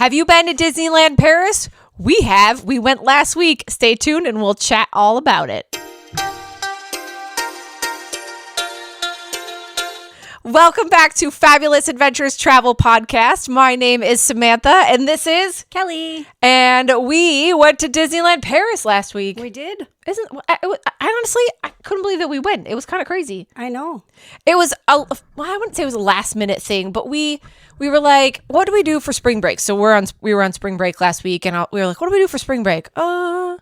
Have you been to Disneyland Paris? We have. We went last week. Stay tuned and we'll chat all about it. Welcome back to Fabulous Adventures Travel Podcast. My name is Samantha and this is Kelly. And we went to Disneyland Paris last week. We did. I honestly, I couldn't believe that we went. It was kind of crazy. I know. It was, I wouldn't say it was a last minute thing, but we were like, what do we do for spring break? So we were on spring break last week and we were like, what do we do for spring break? I've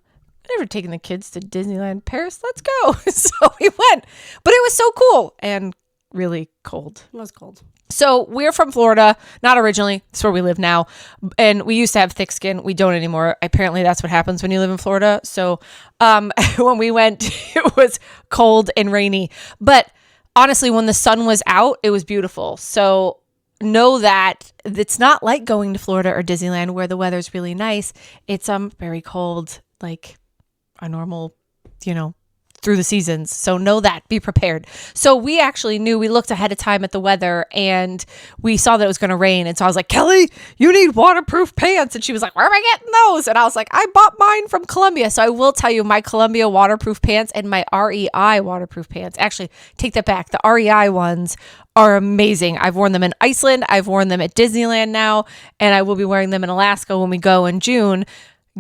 never taken the kids to Disneyland Paris. Let's go. So we went, but it was so cool and really cold. It was cold. So we're from Florida, not originally. It's where we live now. And we used to have thick skin. We don't anymore. Apparently that's what happens when you live in Florida. So when we went, it was cold and rainy. But honestly, when the sun was out, it was beautiful. So know that it's not like going to Florida or Disneyland where the weather's really nice. It's very cold, like a normal, through the seasons. So know that, be prepared. So we actually knew, we looked ahead of time at the weather and we saw that it was going to rain. And so I was like, Kelly, you need waterproof pants. And she was like, where am I getting those? And I was like, I bought mine from Columbia. So I will tell you, my Columbia waterproof pants and my REI waterproof pants, actually take that back. The REI ones are amazing. I've worn them in Iceland. I've worn them at Disneyland now. And I will be wearing them in Alaska when we go in June.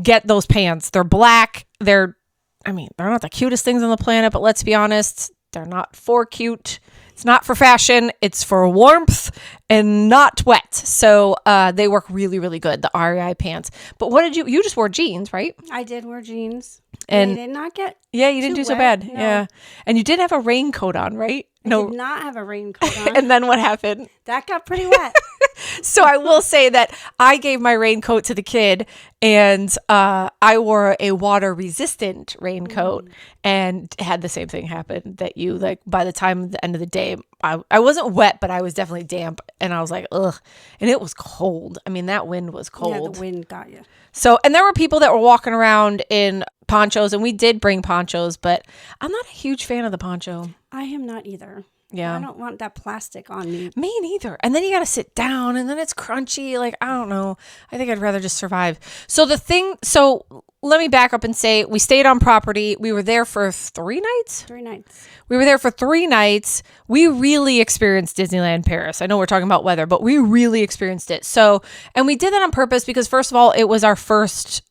Get those pants. They're black. They're not the cutest things on the planet, but let's be honest, they're not for cute. It's not for fashion. It's for warmth and not wet. So they work really, really good, the REI pants. But what did you just wore jeans, right? I did wear jeans. And they did not get you didn't do so bad. No. Yeah. And you did have a raincoat on, right? I did not have a raincoat on. And then what happened? That got pretty wet. So I will say that I gave my raincoat to the kid and I wore a water resistant raincoat and had the same thing happen that you, like, by the time the end of the day, I wasn't wet, but I was definitely damp and I was like, ugh. And it was cold. I mean, that wind was cold. Yeah, the wind got you. So, and there were people that were walking around in ponchos and we did bring ponchos, but I'm not a huge fan of the poncho. I am not either. Yeah. I don't want that plastic on me. Me neither. And then you got to sit down and then it's crunchy. Like, I don't know. I think I'd rather just survive. So let me back up and say we stayed on property. We were there for 3 nights. 3 nights. We were there for 3 nights. We really experienced Disneyland Paris. I know we're talking about weather, but we really experienced it. So, and we did that on purpose because first of all, it was our first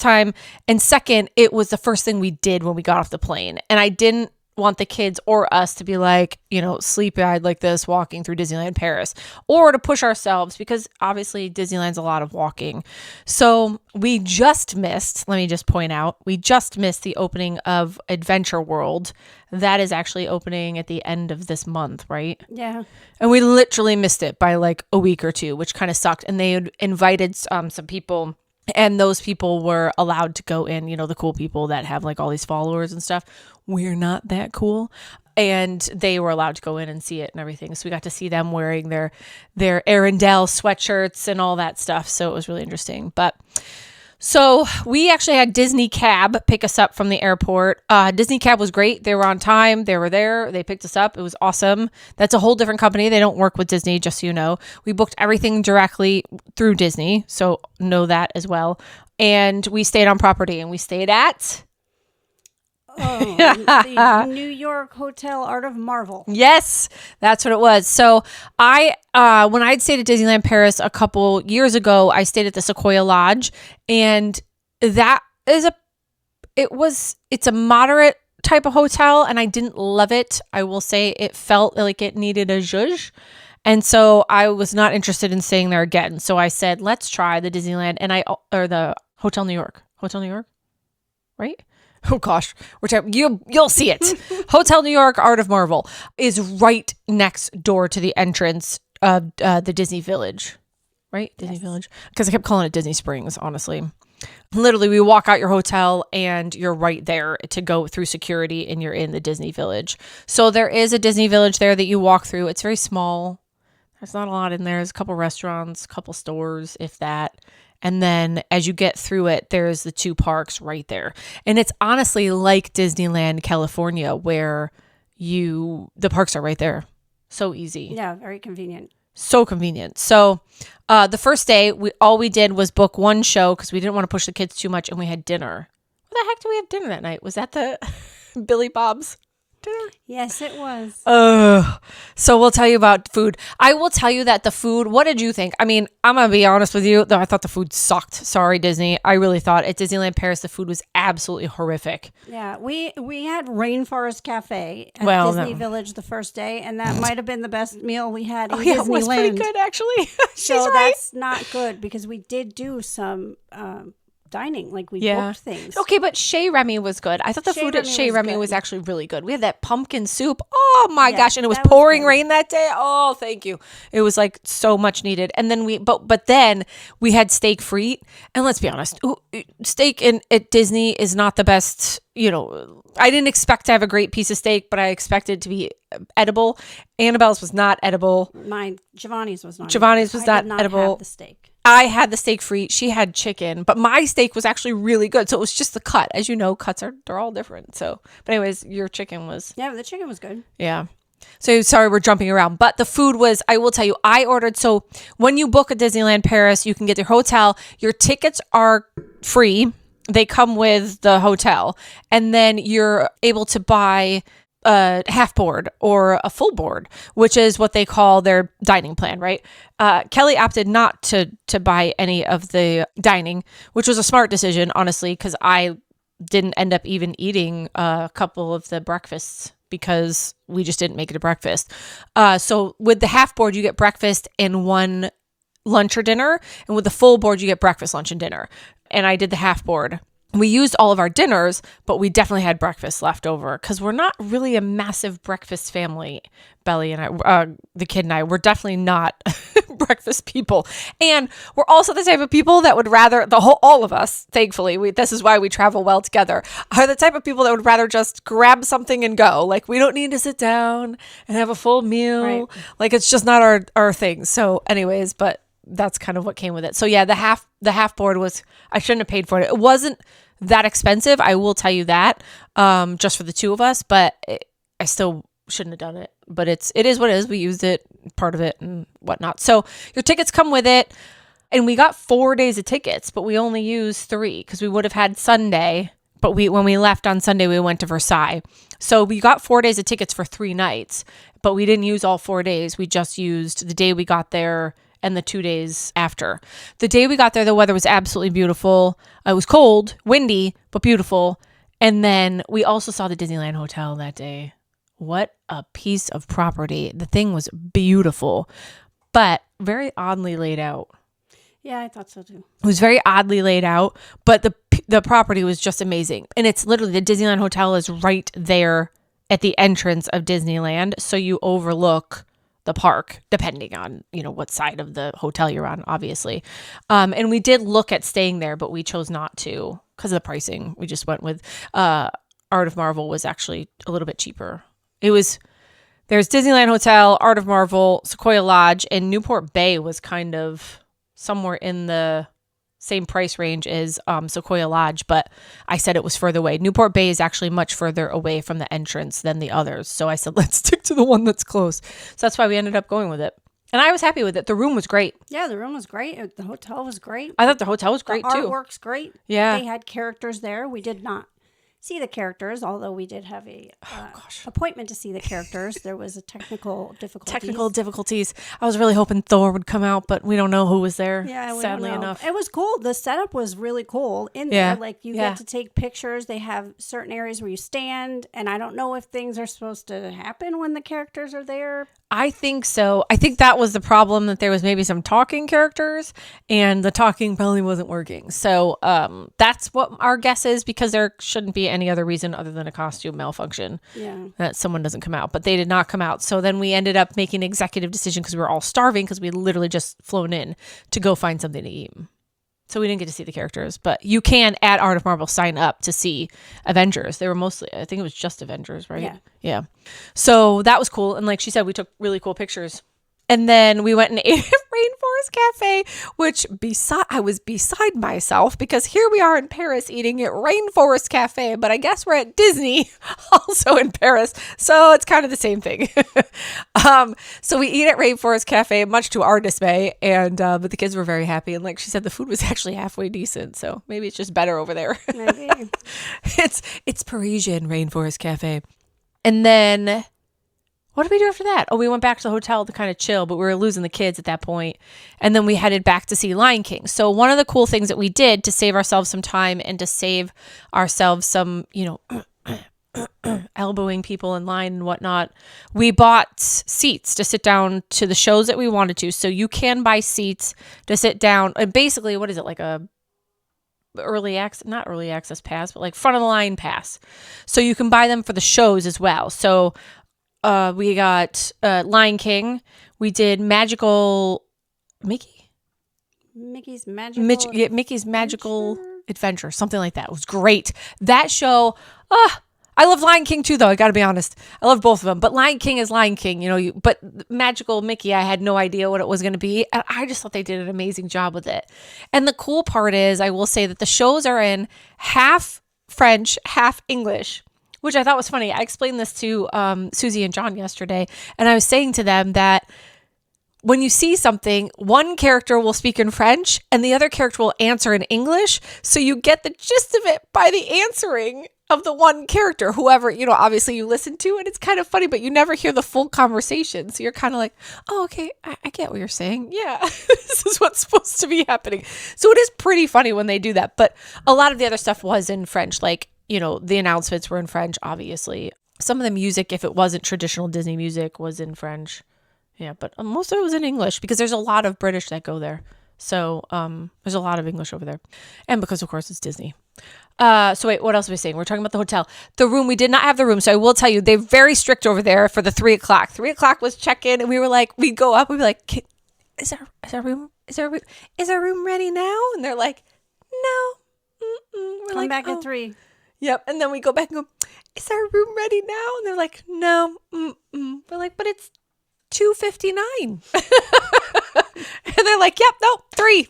time. And second, it was the first thing we did when we got off the plane. And I didn't want the kids or us to be like, sleepy-eyed like this walking through Disneyland Paris, or to push ourselves because obviously Disneyland's a lot of walking. So we just missed, let me just point out, the opening of Adventure World. That is actually opening at the end of this month, right? Yeah. And we literally missed it by like a week or two, which kind of sucked. And they had invited some people, and those people were allowed to go in, the cool people that have like all these followers and stuff. We're not that cool. And they were allowed to go in and see it and everything. So we got to see them wearing their Arendelle sweatshirts and all that stuff. So it was really interesting. But so we actually had Disney Cab pick us up from the airport. Disney Cab was great. They were on time. They were there. They picked us up. It was awesome. That's a whole different company. They don't work with Disney, just so you know. We booked everything directly through Disney. So know that as well. And we stayed on property and we stayed at... the New York Hotel Art of Marvel. Yes, that's what it was. So when I'd stayed at Disneyland Paris a couple years ago, I stayed at the Sequoia Lodge, and that is it's a moderate type of hotel, and I didn't love it. I will say it felt like it needed a zhuzh. And so I was not interested in staying there again. So I said, let's try the Disneyland or the Hotel New York, right? Oh gosh, you'll see it. Hotel New York Art of Marvel is right next door to the entrance of the Disney Village, right? Disney Village, because I kept calling it Disney Springs. Honestly, literally, we walk out your hotel and you're right there to go through security, and you're in the Disney Village. So there is a Disney Village there that you walk through. It's very small. There's not a lot in there. There's a couple restaurants, a couple stores, if that. And then as you get through it, there's the 2 parks right there. And it's honestly like Disneyland California, where the parks are right there. So easy. Yeah, very convenient. So convenient. So the first day, all we did was book one show because we didn't want to push the kids too much, and we had dinner. What the heck did we have dinner that night? Was that the Billy Bob's dinner? Yes, it was. So we'll tell you about food. I will tell you that the food, what did you think? I mean, I'm going to be honest with you, though I thought the food sucked. Sorry, Disney. I really thought at Disneyland Paris, the food was absolutely horrific. Yeah, we had Rainforest Cafe at Well, Disney no. Village the first day, and that might have been the best meal we had in Oh, yeah, Disneyland. it was pretty good, actually. She's So right. that's not good because we did do some dining, like we booked things. Okay, but Chez Remy was good. I thought the Chez food at Remy Chez was Remy good. was actually really good. We had that pumpkin soup. Oh my Yeah, gosh, and it was that was pouring good. rain that day. Oh, thank you. It was like so much needed. And then but then we had steak frite. And let's be honest, steak at Disney is not the best. You know, I didn't expect to have a great piece of steak, but I expected it to be edible. Annabelle's was not edible. Giovanni's was not. Giovanni's was I not did not edible. have the steak. I had the steak frite. She had chicken, but my steak was actually really good. So it was just the cut. As you know, they're all different. So, but anyways, your chicken was, Yeah, but the chicken was good. yeah. So sorry, we're jumping around, but the food was, I will tell you, I ordered. So when you book a Disneyland Paris, you can get your hotel. Your tickets are free. They come with the hotel, and then you're able to buy a half board or a full board, which is what they call their dining plan, right? Kelly opted not to buy any of the dining, which was a smart decision, honestly, because I didn't end up even eating a couple of the breakfasts because we just didn't make it a breakfast. So with the half board, you get breakfast and one lunch or dinner, and with the full board, you get breakfast, lunch, and dinner. And I did the half board. We used all of our dinners, but we definitely had breakfast left over because we're not really a massive breakfast family. Belly and I, the kid and I, we're definitely not breakfast people. And we're also the type of people that would rather, all of us, thankfully, this is why we travel well together, are the type of people that would rather just grab something and go. Like, we don't need to sit down and have a full meal. Right. Like, it's just not our thing. So anyways, but that's kind of what came with it. So yeah, the half board was, I shouldn't have paid for it. It wasn't that expensive, I will tell you that, just for the two of us, but I still shouldn't have done it. But it is what it is. We used it, part of it and whatnot. So your tickets come with it, and we got 4 days of tickets, but we only used 3 because we would have had Sunday. But when we left on Sunday, we went to Versailles. So we got 4 days of tickets for 3 nights, but we didn't use all 4 days. We just used the day we got there and the 2 days after. The day we got there, the weather was absolutely beautiful. It was cold, windy, but beautiful. And then we also saw the Disneyland Hotel that day. What a piece of property. The thing was beautiful, but very oddly laid out. Yeah, I thought so too. It was very oddly laid out, but the property was just amazing. And it's literally, the Disneyland Hotel is right there at the entrance of Disneyland. So you overlook the park, depending on, what side of the hotel you're on, obviously. And we did look at staying there, but we chose not to because of the pricing. We just went with Art of Marvel was actually a little bit cheaper. There's Disneyland Hotel, Art of Marvel, Sequoia Lodge, and Newport Bay was kind of somewhere in the same price range as Sequoia Lodge, but I said it was further away. Newport Bay is actually much further away from the entrance than the others. So I said, let's stick to the one that's close. So that's why we ended up going with it. And I was happy with it. The room was great. Yeah, the room was great. The hotel was great. I thought the hotel was great the too. artwork's great. Yeah. They had characters there. We did not see the characters, although we did have a appointment to see the characters. There was a technical difficulties. I was really hoping Thor would come out, but we don't know who was there. Yeah, we sadly don't know. enough. It was cool. The setup was really cool in Yeah. there. Like you Yeah. get to take pictures. They have certain areas where you stand, and I don't know if things are supposed to happen when the characters are there. I think so. I think that was the problem, that there was maybe some talking characters and the talking probably wasn't working. So that's what our guess is, because there shouldn't be any other reason other than a costume malfunction that someone doesn't come out. But they did not come out. So then we ended up making an executive decision because we were all starving because we had literally just flown in to go find something to eat. So we didn't get to see the characters, but you can at Art of Marvel sign up to see Avengers. They were mostly, I think it was just Avengers, right? Yeah. Yeah. So that was cool. And like she said, we took really cool pictures. And then we went and ate at Rainforest Cafe, which I was beside myself because here we are in Paris eating at Rainforest Cafe, but I guess we're at Disney also in Paris. So it's kind of the same thing. So we eat at Rainforest Cafe, much to our dismay. And, but the kids were very happy. And like she said, the food was actually halfway decent. So maybe it's just better over there. Maybe. It's Parisian Rainforest Cafe. And then what did we do after that? Oh, we went back to the hotel to kind of chill, but we were losing the kids at that point. And then we headed back to see Lion King. So one of the cool things that we did to save ourselves some time and to save ourselves some, elbowing people in line and whatnot, we bought seats to sit down to the shows that we wanted to. So you can buy seats to sit down. And basically, what is it, like a not early access pass, but like front of the line pass. So you can buy them for the shows as well. So we got Lion King. We did Magical Mickey's Magical Adventure, something like that. It was great. That show, I love Lion King too, though. I got to be honest. I love both of them. But Lion King is Lion King, but Magical Mickey, I had no idea what it was going to be. And I just thought they did an amazing job with it. And the cool part is, I will say that the shows are in half French, half English, which I thought was funny. I explained this to Susie and John yesterday. And I was saying to them that when you see something, one character will speak in French and the other character will answer in English. So you get the gist of it by the answering of the one character, whoever, obviously you listen to, and it's kind of funny, but you never hear the full conversation. So you're kind of like, oh, okay, I get what you're saying. Yeah, this is what's supposed to be happening. So it is pretty funny when they do that. But a lot of the other stuff was in French, like, the announcements were in French, obviously. Some of the music, if it wasn't traditional Disney music, was in French. Yeah, but most of it was in English because there's a lot of British that go there. So there's a lot of English over there. And because, of course, it's Disney. So wait, what else are we saying? We're talking about the hotel. The room, we did not have the room. So I will tell you, they're very strict over there for the 3:00. 3:00 was check-in. And we were like, we'd go up. We'd be like, is our room ready now? And they're like, no. We're Come back at 3. Yep. And then we go back and go, is our room ready now? And they're like, no. We're like, but it's 2:59. And they're like, yep, nope, 3.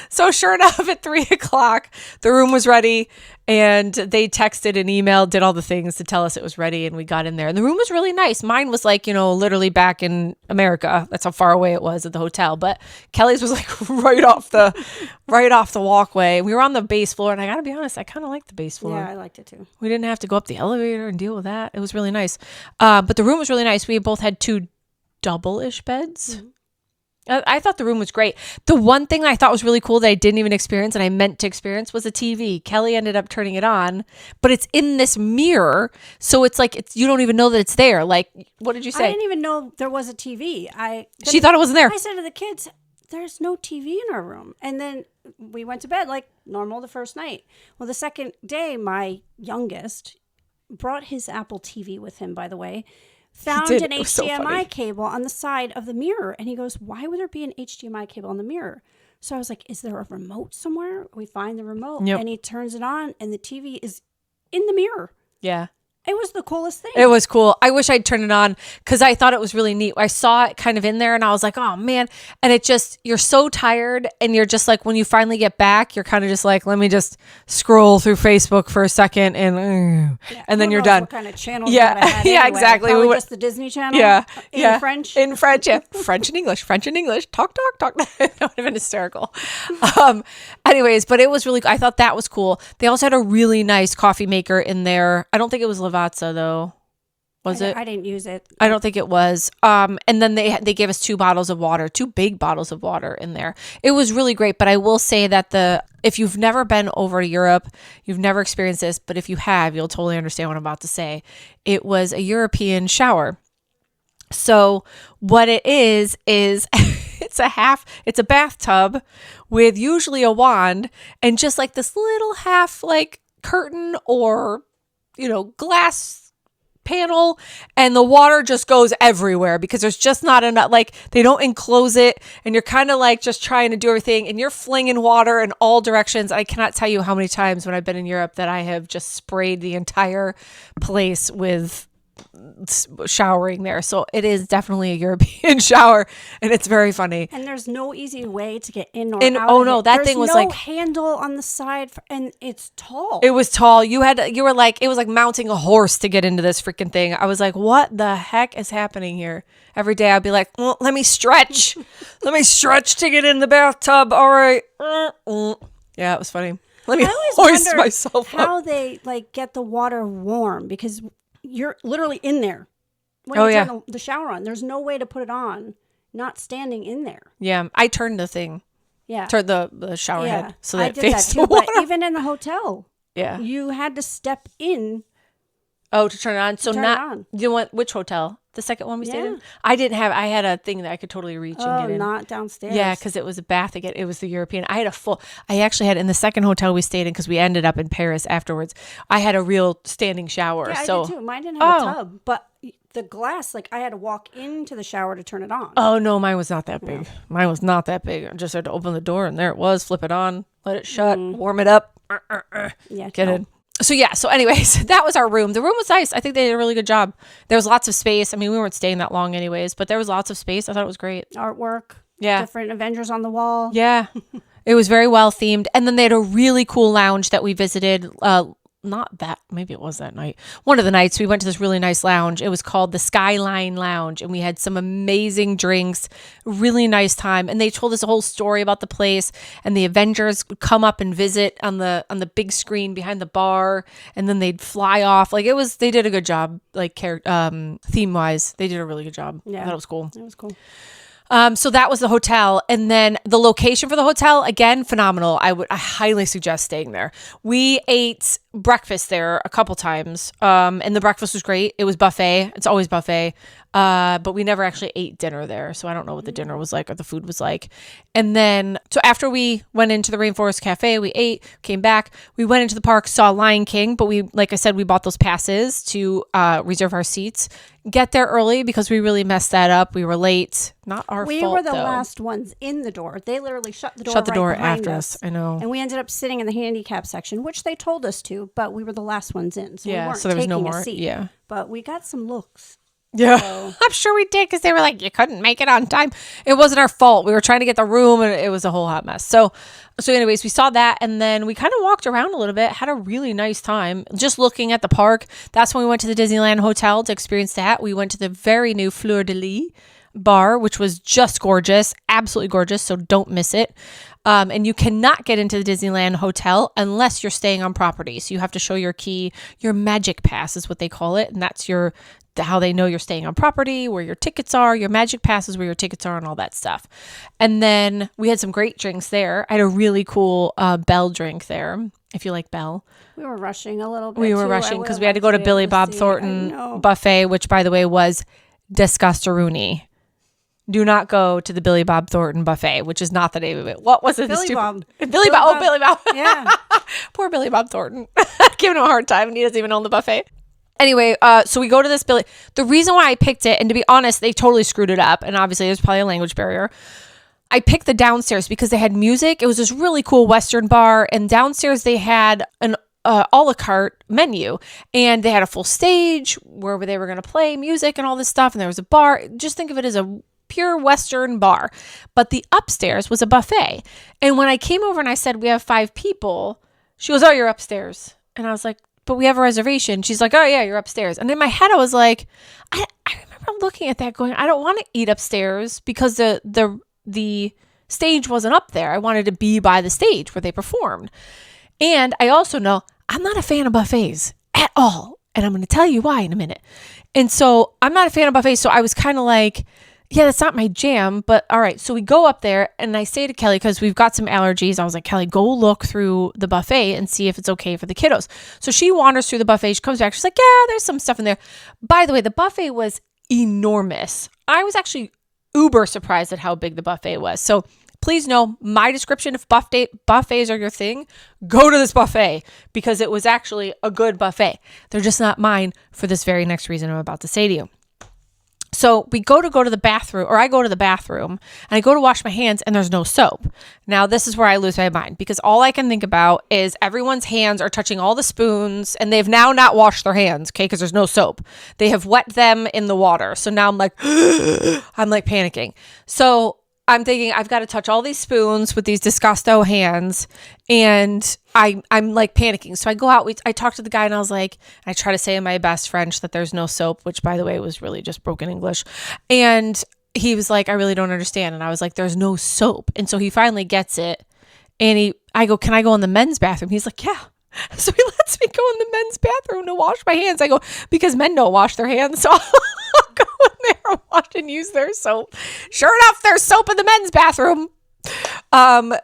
So sure enough, at 3:00, the room was ready, and they texted and emailed, did all the things to tell us it was ready, and we got in there. And the room was really nice. Mine was like, literally back in America. That's how far away it was at the hotel. But Kelly's was like right off the walkway. We were on the base floor, and I got to be honest, I kind of liked the base floor. Yeah, I liked it too. We didn't have to go up the elevator and deal with that. It was really nice. But the room was really nice. We both had 2 double-ish beds. Mm-hmm. I thought the room was great. The one thing I thought was really cool that I didn't even experience and I meant to experience was a TV. Kelly ended up turning it on, but it's in this mirror. So it's like, you don't even know that it's there. Like, what did you say? I didn't even know there was a TV. She thought it wasn't there. I said to the kids, there's no TV in our room. And then we went to bed like normal the first night. Well, the second day, my youngest brought his Apple TV with him, by the way. Found an HDMI cable on the side of the mirror. And he goes, why would there be an HDMI cable on the mirror? So I was like, is there a remote somewhere? We find the remote. Yep. And he turns it on and the TV is in the mirror. Yeah. It was the coolest thing. It was cool. I wish I'd turned it on because I thought it was really neat. I saw it kind of in there and I was like, oh man. And it just, you're so tired and you're just like, when you finally get back, you're kind of just like, let me just scroll through Facebook for a second and then you're done. What kind of channel? Yeah. Yeah, exactly. Probably just the Disney Channel. Yeah. In French. In French. Yeah. French and English. Talk. That would have been hysterical. Anyways, but it was really, I thought that was cool. They also had a really nice coffee maker in there. I don't think it was Lavazza though. Was it? I didn't use it. I don't think it was. And then they gave us 2 bottles of water, 2 big bottles of water in there. It was really great. But I will say that if you've never been over to Europe, you've never experienced this, but if you have, you'll totally understand what I'm about to say. It was a European shower. So what it is it's a bathtub with usually a wand and just like this little half like curtain or, glass panel, and the water just goes everywhere because there's just not enough, like they don't enclose it and you're kind of like just trying to do everything and you're flinging water in all directions. I cannot tell you how many times when I've been in Europe that I have just sprayed the entire place with showering there. So it is definitely a European shower, and it's very funny. And there's no easy way to get in or And out. oh of no, it. that There's thing was no like handle on the side, and it's tall. it was tall. You were like, it was like mounting a horse to get into this freaking thing. I was like, what the heck is happening here? Every day I'd be like, well, let me stretch. Let me stretch to get in the bathtub. All right. Yeah, it was funny. Let me I always hoist wonder myself how up. they like get the water warm, because you're literally in there when Oh, you yeah. turn the shower on. There's no way to put it on not standing in there. Yeah, I turned the thing. Yeah. Turned the shower head so that I it did that faced too, the water. but even in the hotel, Yeah. you had to step in. Oh, to turn it on. So turn it not on. you want which hotel? The second one we stayed Yeah. in? I had a thing that I could totally reach and Oh, get in. not downstairs. Yeah, because it was a bath again. It was the European. I actually had in the second hotel we stayed in, because we ended up in Paris afterwards. I had a real standing shower. Yeah, so I did too. Mine didn't have a tub, but the glass, like I had to walk into the shower to turn it on. Oh no, mine was not that big. Yeah. Mine was not that big. I just had to open the door and there it was. Flip it on, let it shut, warm it up. Yeah, Get in. So yeah, so anyways, that was our room. The room was nice. I think they did a really good job. There was lots of space. I mean, we weren't staying that long anyways, but there was lots of space. I thought it was great. Artwork. Yeah. Different Avengers on the wall. Yeah. It was very well themed. And then they had a really cool lounge that we visited. Maybe it was that night. One of the nights we went to this really nice lounge. It was called the Skyline Lounge, and we had some amazing drinks, really nice time. And they told us a whole story about the place, and the Avengers would come up and visit on the big screen behind the bar, and then they'd fly off. Like they did a good job, like theme wise. They did a really good job. Yeah. I thought it was cool. It was cool. So that was the hotel. And then the location for the hotel, again, phenomenal. I highly suggest staying there. We ate breakfast there a couple times. And the breakfast was great. It was buffet. It's always buffet. But we never actually ate dinner there. So I don't know what the dinner was like or the food was like. And then, so after we went into the Rainforest Cafe, we ate, came back, we went into the park, saw Lion King, but like I said, we bought those passes to reserve our seats. Get there early because we really messed that up. We were late. Not our fault. We were the though. last ones in the door. They literally shut the door. Shut the door behind after us. I know. And we ended up sitting in the handicap section, which they told us to, but we were the last ones in, so we weren't so there was no taking a more. seat. Yeah. But we got some looks. Yeah, So- I'm sure we did because they were like, you couldn't make it on time. It wasn't our fault. We were trying to get the room and it was a whole hot mess. So anyways, we saw that and then we kind of walked around a little bit, had a really nice time just looking at the park. That's when we went to the Disneyland Hotel to experience that. We went to the very new Fleur de Lis bar, which was just gorgeous, absolutely gorgeous. So don't miss it. And you cannot get into the Disneyland Hotel unless you're staying on property. So you have to show your key, your magic pass is what they call it. And that's how they know you're staying on property, where your tickets are, your magic passes, where your tickets are and all that stuff. And then we had some great drinks there. I had a really cool Bell drink there, if you like Bell. We were rushing a little bit. We were rushing because we had to go to Billy Bob Thornton buffet, which by the way was disgustaroony. Do not go to the Billy Bob Thornton buffet, which is not the name of it. What was it? Billy Bob. Billy Bob. Oh, Billy Bob. Yeah. Poor Billy Bob Thornton. Giving him a hard time and he doesn't even own the buffet. Anyway, so we go to this Billy. The reason why I picked it, and to be honest, they totally screwed it up. And obviously there's probably a language barrier. I picked the downstairs because they had music. It was this really cool Western bar. And downstairs they had an a la carte menu, and they had a full stage where they were going to play music and all this stuff. And there was a bar. Just think of it as a pure Western bar. But the upstairs was a buffet. And when I came over and I said, we have 5 people, she goes, oh, you're upstairs. And I was like, but we have a reservation. She's like, oh yeah, you're upstairs. And in my head, I was like, I remember looking at that going, I don't want to eat upstairs because the stage wasn't up there. I wanted to be by the stage where they performed. And I also know I'm not a fan of buffets at all. And I'm going to tell you why in a minute. And so I'm not a fan of buffets. So I was kind of like, yeah, that's not my jam, but all right. So we go up there and I say to Kelly, because we've got some allergies, I was like, Kelly, go look through the buffet and see if it's okay for the kiddos. So she wanders through the buffet. She comes back. She's like, yeah, there's some stuff in there. By the way, the buffet was enormous. I was actually uber surprised at how big the buffet was. So please know my description. If buffets are your thing, go to this buffet because it was actually a good buffet. They're just not mine for this very next reason I'm about to say to you. So we go to the bathroom, or I go to the bathroom and I go to wash my hands and there's no soap. Now this is where I lose my mind because all I can think about is everyone's hands are touching all the spoons and they've now not washed their hands, okay, because there's no soap. They have wet them in the water. So now I'm like, I'm like panicking. So I'm thinking I've got to touch all these spoons with these disgusto hands, and I'm like panicking. So I go out, I talk to the guy, and I was like, I try to say in my best French that there's no soap, which by the way was really just broken English. And he was like, I really don't understand. And I was like, there's no soap. And so he finally gets it. And I go, can I go in the men's bathroom? He's like, yeah. So he lets me go in the men's bathroom to wash my hands. I go, because men don't wash their hands. So I'll go in there and wash and use their soap. Sure enough, there's soap in the men's bathroom.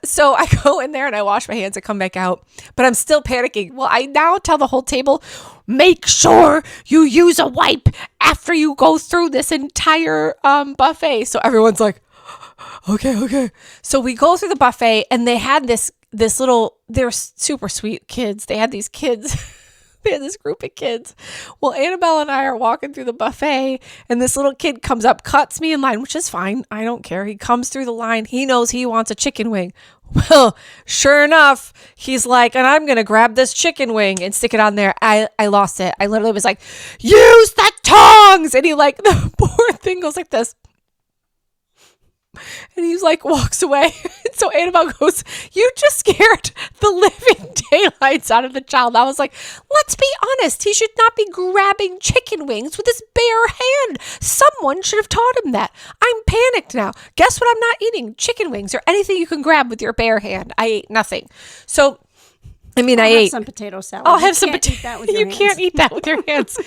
So I go in there and I wash my hands and come back out, but I'm still panicking. Well, I now tell the whole table, make sure you use a wipe after you go through this entire buffet. So everyone's like, okay. So we go through the buffet and they had this little, they're super sweet kids. They had these kids. They had this group of kids. Well, Annabelle and I are walking through the buffet and this little kid comes up, cuts me in line, which is fine. I don't care. He comes through the line. He knows he wants a chicken wing. Well, sure enough, he's like, and I'm going to grab this chicken wing and stick it on there. I lost it. I literally was like, use the tongs. And he like, the poor thing goes like this. And he's like, walks away. And so Annabelle goes, you just scared the living daylights out of the child. I was like, let's be honest. He should not be grabbing chicken wings with his bare hand. Someone should have taught him that. I'm panicked now. Guess what I'm not eating? Chicken wings or anything you can grab with your bare hand. I ate nothing. So I ate some potato salad. I'll have some potato. You can't eat that with your hands.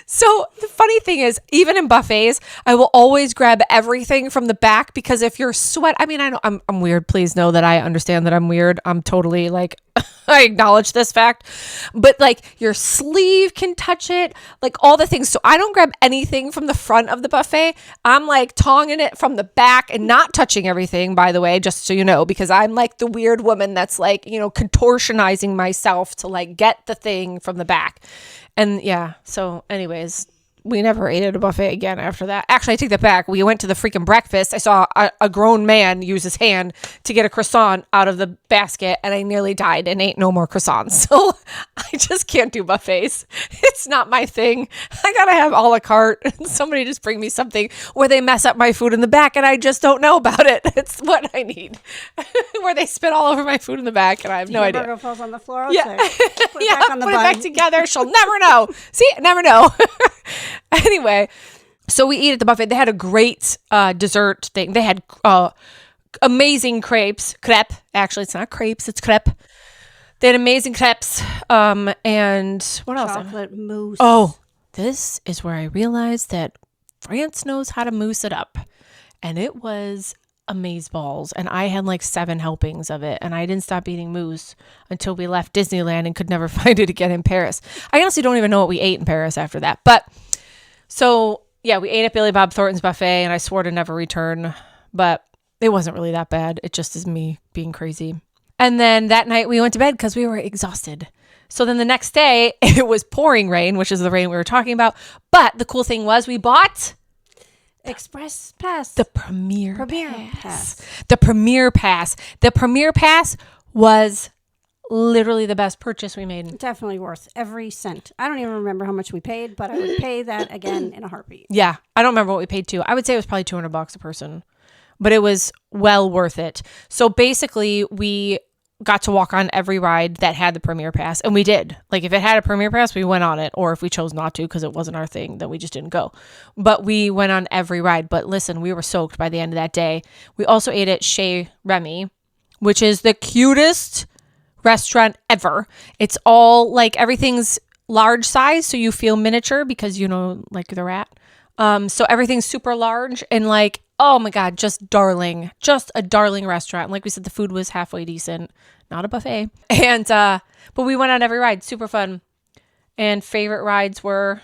So the funny thing is, even in buffets, I will always grab everything from the back because if you're I know I'm weird. Please know that I understand that I'm weird. I'm totally like, I acknowledge this fact, but like your sleeve can touch it, like all the things. So I don't grab anything from the front of the buffet. I'm like tonging it from the back and not touching everything, by the way, just so you know, because I'm like the weird woman that's like, contortionizing myself to like get the thing from the back. And yeah, so anyways, we never ate at a buffet again after that. Actually, I take that back. We went to the freaking breakfast. I saw a grown man use his hand to get a croissant out of the basket, and I nearly died and ate no more croissants. So I just can't do buffets. It's not my thing. I gotta have a la carte. Somebody just bring me something where they mess up my food in the back, and I just don't know about it. It's what I need. Where they spit all over my food in the back, and I have no idea. Hamburger falls on the floor. Yeah, put it back on the bun. Put it back together. She'll never know. See, never know. Anyway, so we eat at the buffet. They had a great dessert thing. They had amazing crepe. Actually, it's not crepes, it's crepe. They had amazing crepes. And what else? Chocolate mousse. Oh, this is where I realized that France knows how to mousse it up. And it was amazeballs. And I had like 7 helpings of it. And I didn't stop eating mousse until we left Disneyland and could never find it again in Paris. I honestly don't even know what we ate in Paris after that. But so, yeah, we ate at Billy Bob Thornton's buffet, and I swore to never return, but it wasn't really that bad. It just is me being crazy. And then that night we went to bed because we were exhausted. So then the next day it was pouring rain, which is the rain we were talking about. But the cool thing was we bought Express Pass. The Premier Pass. The Premier Pass. The Premier Pass was literally the best purchase we made. Definitely worth every cent. I don't even remember how much we paid, but I would pay that again in a heartbeat. Yeah. I don't remember what we paid too. I would say it was probably $200 a person, but it was well worth it. So basically we got to walk on every ride that had the Premier Pass, and we did. Like if it had a Premier Pass, we went on it, or if we chose not to because it wasn't our thing, then we just didn't go. But we went on every ride. But listen, we were soaked by the end of that day. We also ate at Chez Remy, which is the cutest restaurant ever. It's all like everything's large size, so you feel miniature because like the rat. So everything's super large and like, oh my god, just a darling restaurant. Like we said, the food was halfway decent, not a buffet. And but we went on every ride, super fun. And favorite rides were,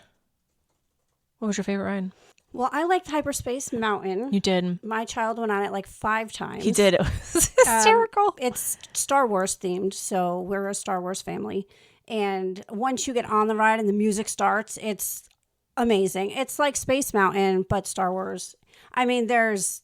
what was your favorite ride? Well, I liked Hyperspace Mountain. You did. My child went on it like 5 times. He did. It was hysterical. It's Star Wars themed, so we're a Star Wars family. And once you get on the ride and the music starts, it's amazing. It's like Space Mountain, but Star Wars. I mean, there's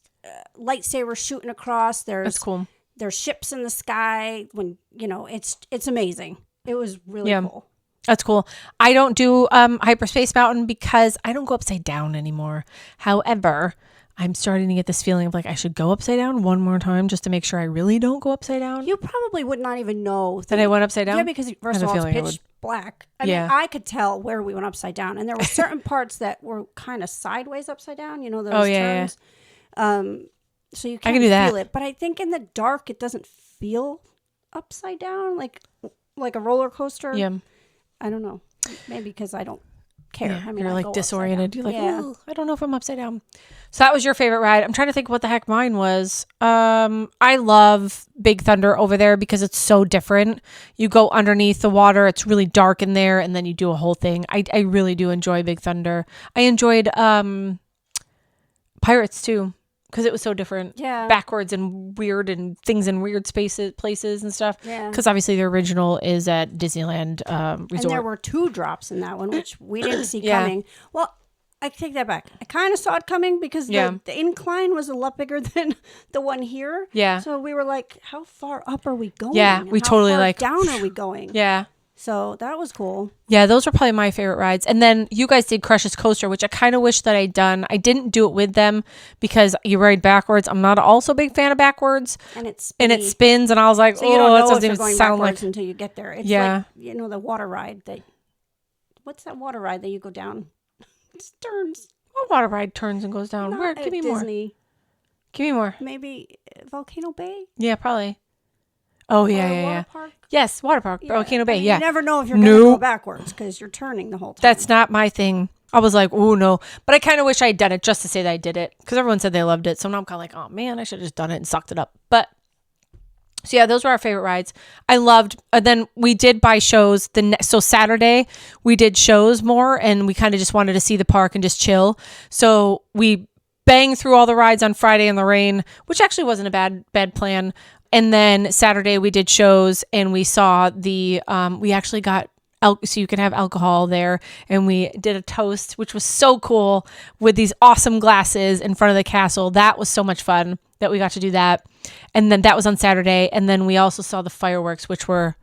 lightsabers shooting across. That's cool. There's ships in the sky. When it's amazing. It was really cool. That's cool. I don't do Hyperspace Mountain because I don't go upside down anymore. However, I'm starting to get this feeling of like I should go upside down one more time just to make sure I really don't go upside down. You probably would not even know that I went upside down. Yeah, because first of all, it's pitch black. I mean, I could tell where we went upside down, and there were certain parts that were kind of sideways upside down. Those turns. Yeah. So you can't feel it, but I think in the dark it doesn't feel upside down like a roller coaster. Yeah. I don't know. Maybe because I don't care. Yeah, I mean, you're like disoriented. You're like, I don't know if I'm upside down. So that was your favorite ride. I'm trying to think what the heck mine was. I love Big Thunder over there because it's so different. You go underneath the water. It's really dark in there, and then you do a whole thing. I really do enjoy Big Thunder. I enjoyed Pirates too. Because it was so different, backwards and weird, and things in weird places and stuff. Yeah. Because obviously the original is at Disneyland Resort. And there were 2 drops in that one, which we didn't see coming. Well, I take that back. I kind of saw it coming because the incline was a lot bigger than the one here. Yeah. So we were like, how far up are we going? Yeah, we totally like. How far down are we going? Yeah. So that was cool. Yeah, those were probably my favorite rides. And then you guys did Crush's Coaster, which I kind of wish that I'd done. I didn't do it with them because you ride backwards. I'm not also a big fan of backwards. And it spins. And I was like, so you don't know that doesn't if you're even going sound backwards like until you get there. It's like, the water ride. What's that water ride that you go down? It turns. What water ride turns and goes down? Where? Give me Disney. more. Give me more. Maybe Volcano Bay? Yeah, probably. Oh, yeah. Water park? Yes, water park, Volcano Bay, You never know if you're going to go backwards because you're turning the whole time. That's not my thing. I was like, oh, no. But I kind of wish I had done it just to say that I did it because everyone said they loved it. So now I'm kind of like, oh, man, I should have just done it and sucked it up. But, so yeah, those were our favorite rides. I loved, then we did buy shows. So Saturday, we did shows more and we kind of just wanted to see the park and just chill. So we banged through all the rides on Friday in the rain, which actually wasn't a bad plan. And then Saturday we did shows and we saw we actually got, so you can have alcohol there. And we did a toast, which was so cool with these awesome glasses in front of the castle. That was so much fun that we got to do that. And then that was on Saturday. And then we also saw the fireworks, which were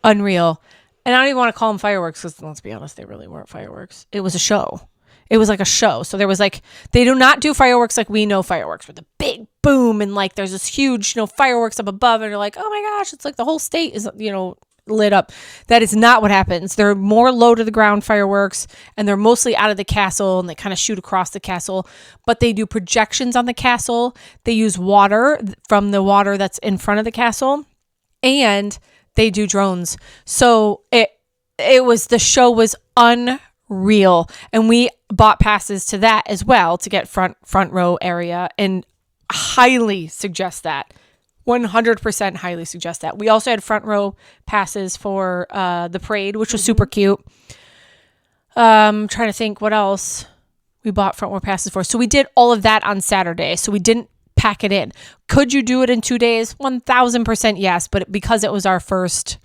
unreal. And I don't even want to call them fireworks because let's be honest, they really weren't fireworks. It was a show. It was like a show. So there was like, they do not do fireworks like we know fireworks with the big boom and like there's this huge, fireworks up above and you're like, oh my gosh, it's like the whole state is, lit up. That is not what happens. They're more low to the ground fireworks and they're mostly out of the castle and they kind of shoot across the castle, but they do projections on the castle. They use water from the water that's in front of the castle and they do drones. So the show was unreal. And we bought passes to that as well to get front row area and highly suggest that. 100% highly suggest that. We also had front row passes for the parade, which was super cute. Trying to think what else we bought front row passes for. So we did all of that on Saturday. So we didn't pack it in. Could you do it in 2 days? 1000% yes. But because it was our first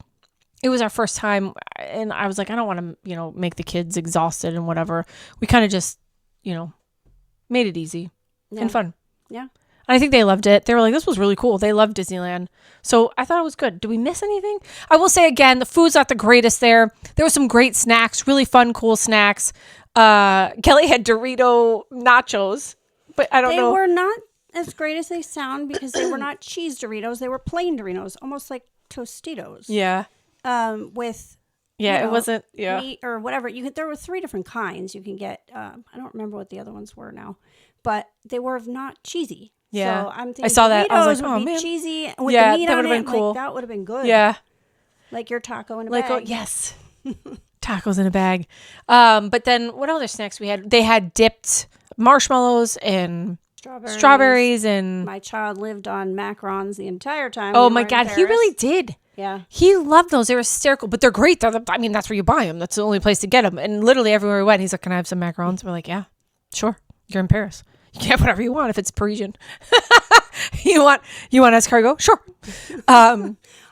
time and I was like, I don't want to, make the kids exhausted and whatever. We kind of just, made it easy and fun. Yeah. And I think they loved it. They were like, this was really cool. They loved Disneyland. So I thought it was good. Did we miss anything? I will say again, the food's not the greatest there. There were some great snacks, really fun, cool snacks. Kelly had Dorito nachos, but I don't know. They were not as great as they sound because they were not cheese Doritos. They were plain Doritos, almost like Tostitos. Yeah. With it wasn't meat or whatever. There were 3 different kinds you can get. I don't remember what the other ones were now, but they were not cheesy. Yeah, so I'm thinking I saw that. I was like, would oh be man, cheesy with the meat that on would have it. been cool. Like, that would have been good. Yeah, like your taco in a bag. Yes, tacos in a bag. But then what other snacks we had? They had dipped marshmallows and strawberries and my child lived on macarons the entire time. Oh my God, he really did. Yeah, he loved those. They're hysterical, but they're great. That's where you buy them. That's the only place to get them. And literally everywhere we went, he's like, "Can I have some macarons?" We're like, "Yeah, sure. You're in Paris. You can have whatever you want if it's Parisian." You want escargot? Sure.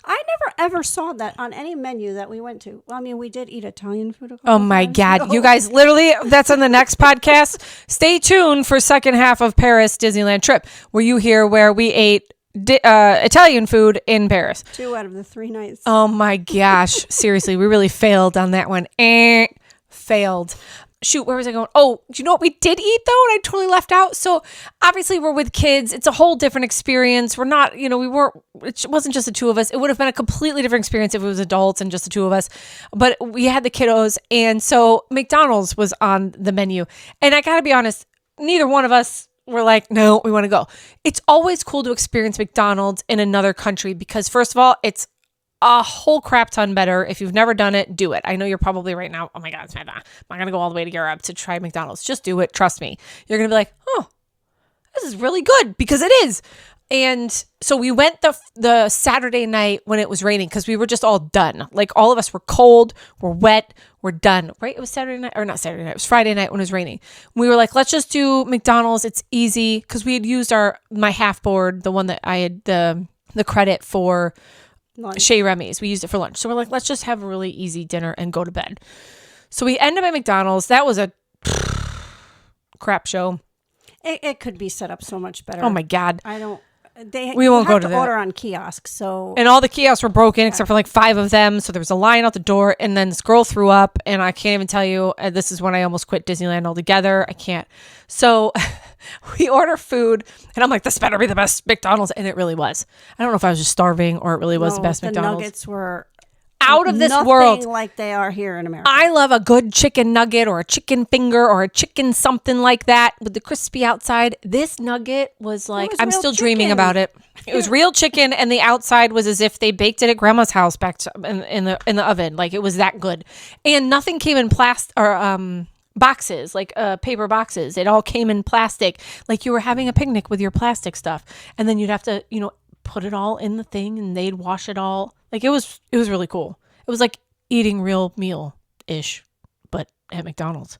I never ever saw that on any menu that we went to. Well, I mean, we did eat Italian food a couple Oh my times. God. You guys, literally, that's on the next podcast. Stay tuned for second half of Paris Disneyland trip, where you hear where we ate Italian food in Paris. 2 out of the 3 nights. Oh my gosh. Seriously, we really failed on that one. Failed. Shoot, where was I going? Oh, do you know what we did eat though? And I totally left out. So obviously we're with kids. It's a whole different experience. We're not, it wasn't just the two of us. It would have been a completely different experience if it was adults and just the two of us. But we had the kiddos. And so McDonald's was on the menu. And I gotta be honest, neither one of us were like, no, we want to go. It's always cool to experience McDonald's in another country because first of all, it's a whole crap ton better. If you've never done it, do it. I know you're probably right now, oh my God, I'm not going to go all the way to Europe to try McDonald's. Just do it. Trust me. You're going to be like, oh, this is really good because it is. And so we went the Saturday night when it was raining because we were just all done. Like all of us were cold, we're wet, we're done, right? It was Saturday night, or not Saturday night. It was Friday night when it was raining. We were like, let's just do McDonald's. It's easy because we had used my half board, the one that I had the credit for lunch. Chez Remy's. We used it for lunch. So we're like, let's just have a really easy dinner and go to bed. So we end up at McDonald's. That was a crap show. It could be set up so much better. Oh my God. We won't go to that. Order on kiosks, so and all the kiosks were broken except for like 5 of them. So there was a line out the door, and then this girl threw up, and I can't even tell you. This is when I almost quit Disneyland altogether. I can't. So we order food, and I'm like, this better be the best McDonald's, and it really was. I don't know if I was just starving or it really was the best McDonald's. The nuggets were out of this nothing world, like they are here in America. I love a good chicken nugget or a chicken finger or a chicken something like that with the crispy outside. This nugget was like, I'm still dreaming about it. It was real chicken, and the outside was as if they baked it at grandma's house back in the oven. Like it was that good, and nothing came in plastic or boxes, like paper boxes. It all came in plastic, like you were having a picnic with your plastic stuff, and then you'd have to put it all in the thing, and they'd wash it all. Like it was really cool. It was like eating real meal-ish, but at McDonald's.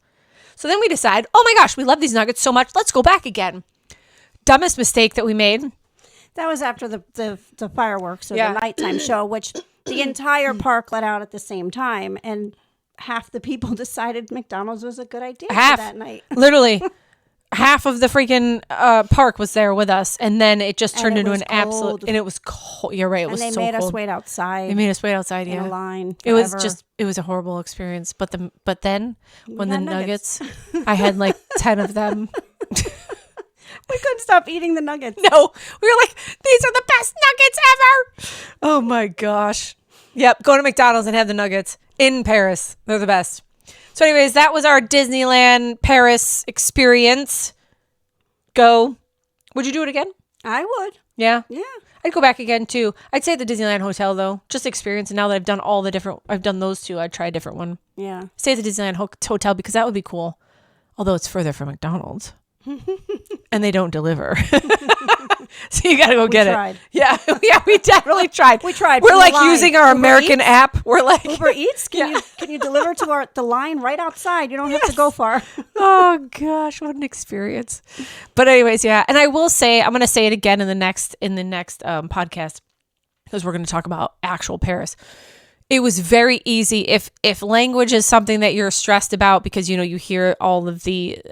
So then we decide, oh my gosh, we love these nuggets so much. Let's go back again. Dumbest mistake that we made. That was after the fireworks or the nighttime show, which the entire park let out at the same time. And half the people decided McDonald's was a good idea for that night. Literally. Half of the freaking park was there with us, and then it just turned into an absolute. And it was cold. You're right. It was so cold. And they made us wait outside. They made us wait outside. Yeah, in a line. Forever. It was a horrible experience. But then when the nuggets, I had like 10 of them. We couldn't stop eating the nuggets. No, we were like, these are the best nuggets ever. Oh my gosh. Yep, go to McDonald's and have the nuggets in Paris. They're the best. So anyways, that was our Disneyland Paris experience. Go. Would you do it again? I would. Yeah? Yeah. I'd go back again too. I'd say the Disneyland Hotel though. Just experience. And now that I've done I've done those two, I'd try a different one. Yeah. Stay at the Disneyland Hotel because that would be cool. Although it's further from McDonald's. And they don't deliver. So you got to go get it. Yeah, we definitely tried. We tried. We're like using our Uber American Eats? App. We're like Uber Eats. Can you deliver to the line right outside? You don't have to go far. Oh gosh, what an experience. But anyways, yeah. And I will say, I'm going to say it again in the next podcast because we're going to talk about actual Paris. It was very easy if language is something that you're stressed about because you hear all of the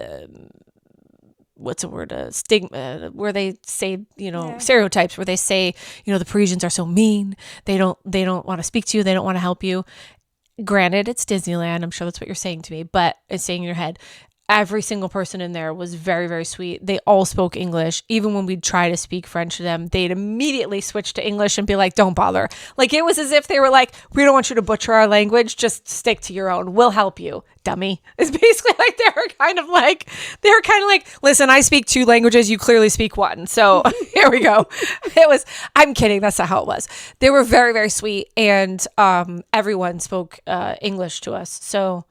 what's the word, stigma, where they say, stereotypes, where they say, the Parisians are so mean. They don't want to speak to you. They don't want to help you. Granted, it's Disneyland. I'm sure that's what you're saying to me, but it's saying in your head. Every single person in there was very, very sweet. They all spoke English. Even when we'd try to speak French to them, they'd immediately switch to English and be like, don't bother. Like it was as if they were like, we don't want you to butcher our language. Just stick to your own. We'll help you, dummy. It's basically like they were kind of like, listen, I speak 2 languages. You clearly speak 1. So here we go. I'm kidding. That's not how it was. They were very, very sweet. And everyone spoke English to us. So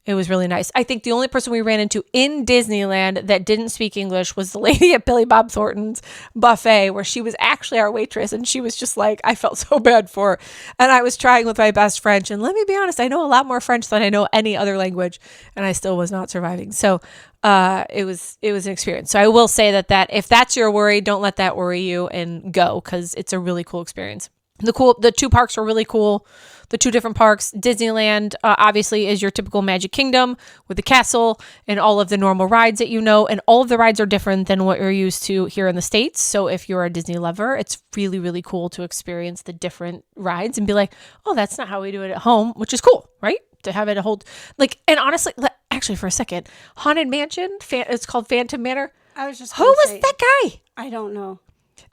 it was really nice. I think the only person we ran into in Disneyland that didn't speak English was the lady at Billy Bob Thornton's buffet, where she was actually our waitress, and she was just like, I felt so bad for her. And I was trying with my best French, and let me be honest, I know a lot more French than I know any other language, and I still was not surviving. So it was an experience. So I will say that if that's your worry, don't let that worry you and go, because it's a really cool experience. The two parks were really cool. The two different parks. Disneyland obviously is your typical Magic Kingdom with the castle and all of the normal rides that you know, and all of the rides are different than what you're used to here in the States. So if you're a Disney lover, it's really, really cool to experience the different rides and be like, oh, that's not how we do it at home, which is cool, right? To have it hold and honestly, actually for a second, Haunted Mansion, it's called Phantom Manor. I was just Who was that guy? I don't know.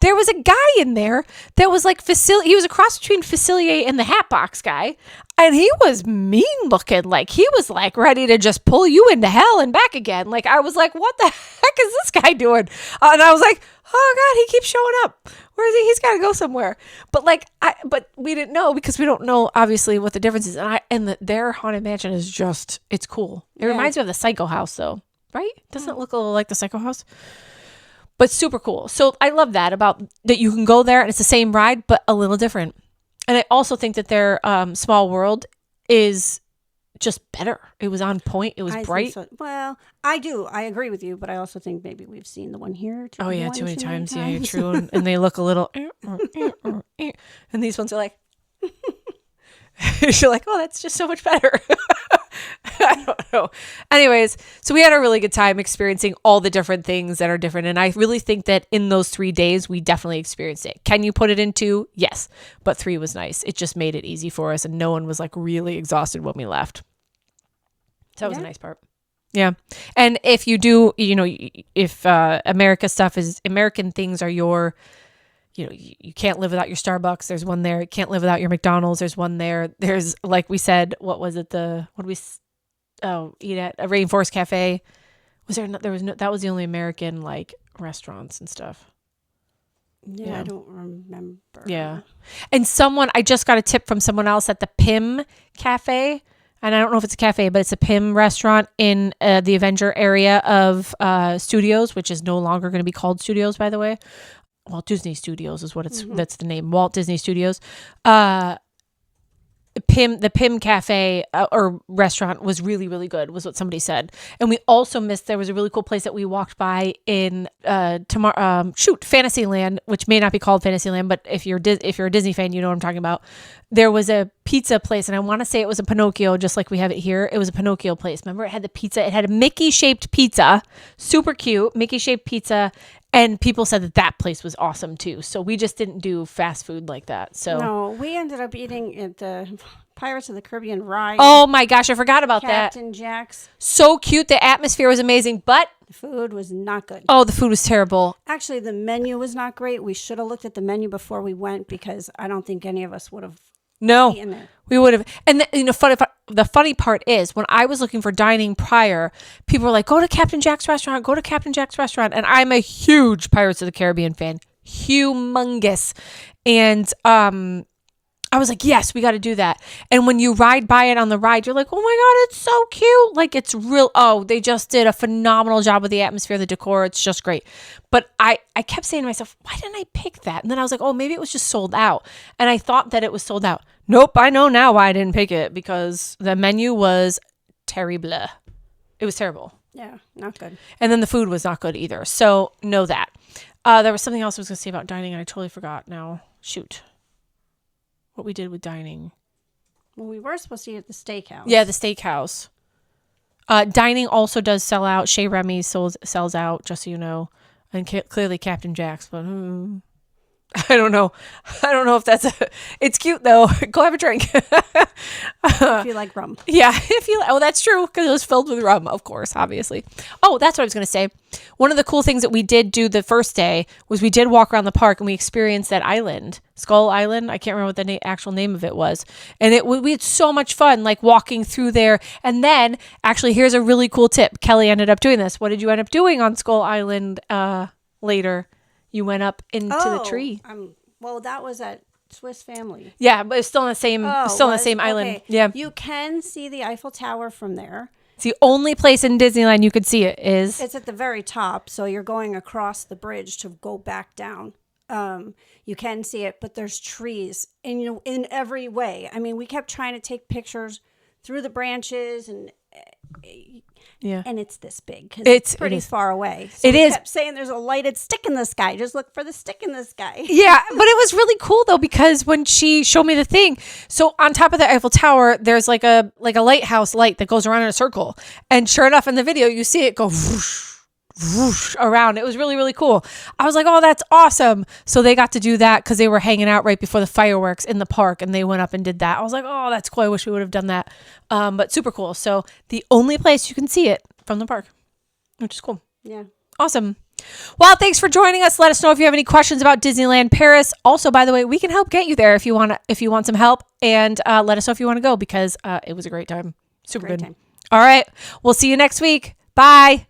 There was a guy in there that was like he was a cross between Facilier and the Hatbox guy. And he was mean looking. Like he was like ready to just pull you into hell and back again. Like I was like, what the heck is this guy doing? And I was like, oh God, he keeps showing up. Where is he? He's got to go somewhere. But but we didn't know because we don't know obviously what the difference is. Their Haunted Mansion is just, it's cool. It reminds me of the Psycho House though, right? Doesn't it look a little like the Psycho House? But super cool. So I love that about that you can go there and it's the same ride, but a little different. And I also think that their Small World is just better. It was on point. It was bright. So. Well, I do. I agree with you, but I also think maybe we've seen the one here. Too many times. Yeah, you're true. And they look a little, and these ones are like, you're like, oh, that's just so much better. I don't know. Anyways, so we had a really good time experiencing all the different things that are different. And I really think that in those 3 days, we definitely experienced it. Can you put it in 2? Yes. But 3 was nice. It just made it easy for us. And no one was like really exhausted when we left. So that was a nice part. Yeah. And if you do, if American things are your, you can't live without your Starbucks. There's one there. You can't live without your McDonald's. There's one there. There's, like we said, what was it? Eat at a Rainforest Cafe. That was the only American like restaurants and stuff. Yeah, I don't remember. Yeah. And I just got a tip from someone else at the Pim Cafe. And I don't know if it's a cafe, but it's a Pim restaurant in the Avenger area of Studios, which is no longer going to be called Studios, by the way. Walt Disney Studios is what that's the name. Walt Disney Studios. The Pim Cafe or restaurant was really, really good, was what somebody said. And we also missed, there was a really cool place that we walked by in Fantasyland, which may not be called Fantasyland, but if you're a Disney fan, you know what I'm talking about. There was a pizza place, and I want to say it was a Pinocchio, just like we have it here. It was a Pinocchio place. Remember, it had the pizza. It had a Mickey-shaped pizza, super cute, Mickey-shaped pizza. And people said that place was awesome too. So we just didn't do fast food like that. So no, we ended up eating at the Pirates of the Caribbean ride. Oh my gosh, I forgot about Captain Jack's. So cute. The atmosphere was amazing, but the food was not good. Oh, the food was terrible. Actually, the menu was not great. We should have looked at the menu before we went because I don't think any of us would have. No, we would have. And the funny part is when I was looking for dining prior, people were like, go to Captain Jack's restaurant, go to Captain Jack's restaurant. And I'm a huge Pirates of the Caribbean fan, humongous. And I was like, yes, we got to do that. And when you ride by it on the ride, you're like, oh my God, it's so cute. Like it's real. Oh, they just did a phenomenal job with the atmosphere, the decor. It's just great. But I kept saying to myself, why didn't I pick that? And then I was like, oh, maybe it was just sold out. And I thought that it was sold out. Nope, I know now why I didn't pick it, because the menu was terrible. It was terrible. Yeah, not good. And then the food was not good either. So know that. There was something else I was going to say about dining, and I totally forgot now. Shoot. What we did with dining. Well, we were supposed to eat at the steakhouse. Yeah, the steakhouse. Dining also does sell out. Chez Remy sells out, just so you know. And clearly Captain Jack's, but I don't know. I don't know if it's cute though. Go have a drink. If you like rum. Yeah, that's true, because it was filled with rum, of course, obviously. Oh, that's what I was going to say. One of the cool things that we did do the first day was we did walk around the park and we experienced that island, Skull Island. I can't remember what the actual name of it was. And we had so much fun, like walking through there. And then, actually, here's a really cool tip. Kelly ended up doing this. What did you end up doing on Skull Island later? You went up into the tree. Well, that was at Swiss Family. Yeah, but it's still on the same island. Okay. Yeah. You can see the Eiffel Tower from there. It's the only place in Disneyland you could see it is. It's at the very top, so you're going across the bridge to go back down. You can see it, but there's trees in every way. I mean, we kept trying to take pictures through the branches, and Yeah. And it's this big because It it's pretty is. far away. So It we is. kept saying there's a lighted stick in the sky. Just look for the stick in the sky. Yeah, but it was really cool though because when she showed me the thing, so on top of the Eiffel Tower, there's like a lighthouse light that goes around in a circle, and sure enough, in the video, you see it go whoosh, whoosh around. It was really, really cool. I was like, oh, that's awesome. So they got to do that because they were hanging out right before the fireworks in the park, and they went up and did that. I was like, oh, that's cool. I wish we would have done that. But super cool. So the only place you can see it from the park, which is cool. Yeah. Awesome. Well, thanks for joining us. Let us know if you have any questions about Disneyland Paris. Also, by the way, we can help get you there if you want some help, and let us know if you want to go because it was a great time. Super Great good. time. All right. We'll see you next week. Bye.